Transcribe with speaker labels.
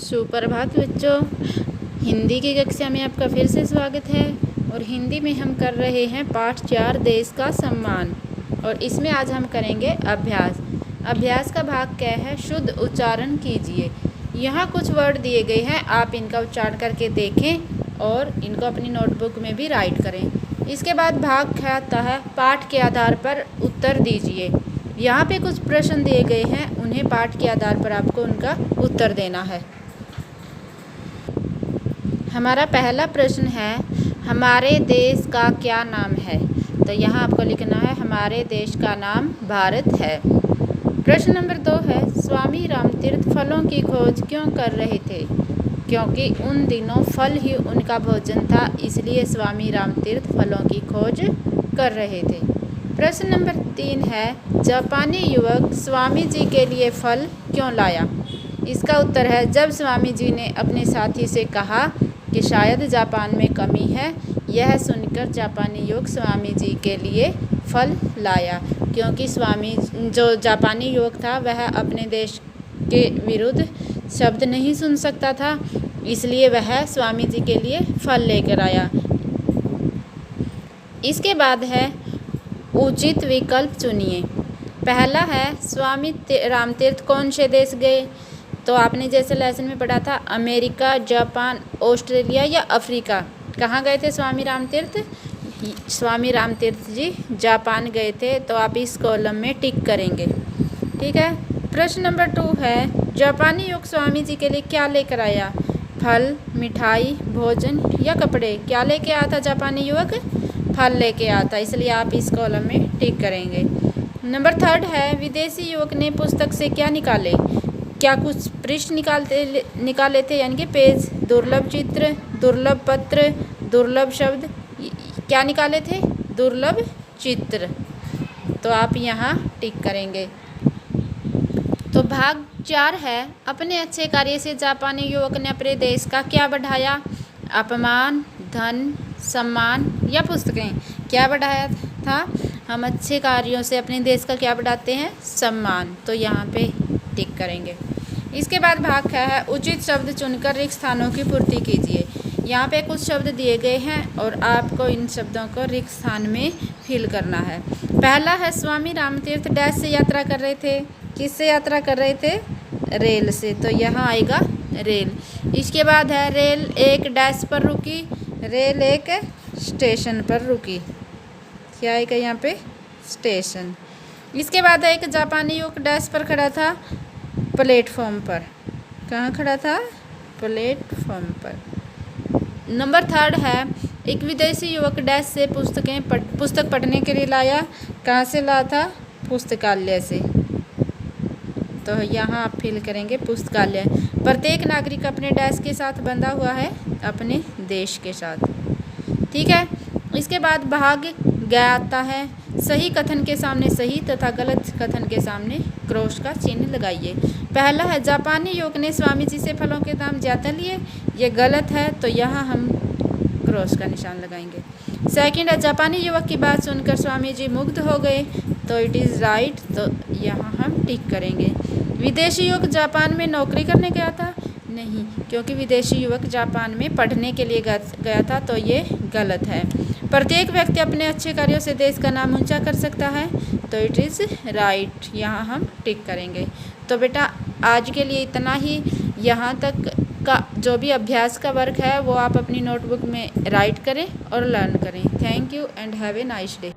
Speaker 1: सुप्रभात बच्चों, हिंदी की कक्षा में आपका फिर से स्वागत है। और हिंदी में हम कर रहे हैं पाठ 4 देश का सम्मान। और इसमें आज हम करेंगे अभ्यास। अभ्यास का भाग क्या है? शुद्ध उच्चारण कीजिए। यहाँ कुछ वर्ड दिए गए हैं, आप इनका उच्चारण करके देखें और इनको अपनी नोटबुक में भी राइट करें। इसके बाद भाग क्या आता है? पाठ के आधार पर उत्तर दीजिए। यहाँ पे कुछ प्रश्न दिए गए हैं, उन्हें पाठ के आधार पर आपको उनका उत्तर देना है। हमारा पहला प्रश्न है, हमारे देश का क्या नाम है? तो यहाँ आपको लिखना है हमारे देश का नाम भारत है। प्रश्न नंबर 2 है, स्वामी रामतीर्थ फलों की खोज क्यों कर रहे थे? क्योंकि उन दिनों फल ही उनका भोजन था, इसलिए स्वामी रामतीर्थ फलों की खोज कर रहे थे। प्रश्न नंबर 3 है, जापानी युवक स्वामी जी के लिए फल क्यों लाया? इसका उत्तर है, जब स्वामी जी ने अपने साथी से कहा कि शायद जापान में कमी है, यह सुनकर जापानी युवक स्वामी जी के लिए फल लाया। क्योंकि स्वामी जो जापानी युवक था वह अपने देश के विरुद्ध शब्द नहीं सुन सकता था, इसलिए वह स्वामी जी के लिए फल लेकर आया। इसके बाद है, उचित विकल्प चुनिए। पहला है, स्वामी रामतीर्थ कौन से देश गए? तो आपने जैसे लेसन में पढ़ा था, अमेरिका, जापान, ऑस्ट्रेलिया या अफ्रीका। कहाँ गए थे स्वामी रामतीर्थ? स्वामी रामतीर्थ जी जापान गए थे, तो आप इस कॉलम में टिक करेंगे। ठीक है। प्रश्न नंबर 2 है, जापानी युवक स्वामी जी के लिए क्या लेकर आया? फल, मिठाई, भोजन या कपड़े? क्या लेके आया था जापानी युवक? फल लेके आता, इसलिए आप इस कॉलम में टिक करेंगे। नंबर 3 है, विदेशी युवक ने पुस्तक से क्या निकाले? क्या कुछ पृष्ठ निकाले थे, यानी कि पेज, दुर्लभ चित्र, दुर्लभ पत्र, दुर्लभ शब्द? क्या निकाले थे? दुर्लभ चित्र। तो आप यहाँ टिक करेंगे। तो भाग 4 है, अपने अच्छे कार्य से जापानी युवक ने अपने देश का क्या बढ़ाया? अपमान, धन, सम्मान या पुस्तकें? क्या बढ़ाया था? हम अच्छे कार्यों से अपने देश का क्या बढ़ाते हैं? सम्मान। तो यहाँ पे टिक करेंगे। इसके बाद भाग क्या है, उचित शब्द चुनकर रिक्त स्थानों की पूर्ति कीजिए। यहाँ पे कुछ शब्द दिए गए हैं और आपको इन शब्दों को रिक्त स्थान में फिल करना है। पहला है, स्वामी रामतीर्थ डैश से यात्रा कर रहे थे। किससे यात्रा कर रहे थे? रेल से। तो यहाँ आएगा रेल। इसके बाद है, रेल एक डैश पर रुकी। रेल एक स्टेशन पर रुकी। क्या आएगा यहाँ पे? स्टेशन। इसके बाद है, एक जापानी युवक डैश पर खड़ा था। प्लेटफॉर्म पर। कहाँ खड़ा था? प्लेटफॉर्म पर। नंबर 3 है, एक विदेशी युवक डैश से पुस्तक पढ़ने के लिए लाया। कहाँ से लाया था? पुस्तकालय से। तो यहाँ आप फिल करेंगे पुस्तकालय। प्रत्येक नागरिक अपने डैश के साथ बंधा हुआ है, अपने देश के साथ। ठीक है। इसके बाद भाग ग आता है, सही कथन के सामने सही तथा गलत कथन के सामने क्रॉस का चिन्ह लगाइए। पहला है, जापानी युवक ने स्वामी जी से फलों के दाम ज़्यादा लिए। ये गलत है, तो यहाँ हम क्रॉस का निशान लगाएंगे। सेकंड है, जापानी युवक की बात सुनकर स्वामी जी मुग्ध हो गए। तो इट इज़ राइट, तो यहाँ हम टिक करेंगे। विदेशी युवक जापान में नौकरी करने गया था? नहीं, क्योंकि विदेशी युवक जापान में पढ़ने के लिए गया था, तो ये गलत है। प्रत्येक व्यक्ति अपने अच्छे कार्यों से देश का नाम ऊंचा कर सकता है। तो इट इज़ राइट, यहाँ हम टिक करेंगे। तो बेटा आज के लिए इतना ही। यहाँ तक का जो भी अभ्यास का वर्क है वो आप अपनी नोटबुक में राइट करें और लर्न करें। Thank you and have a nice day.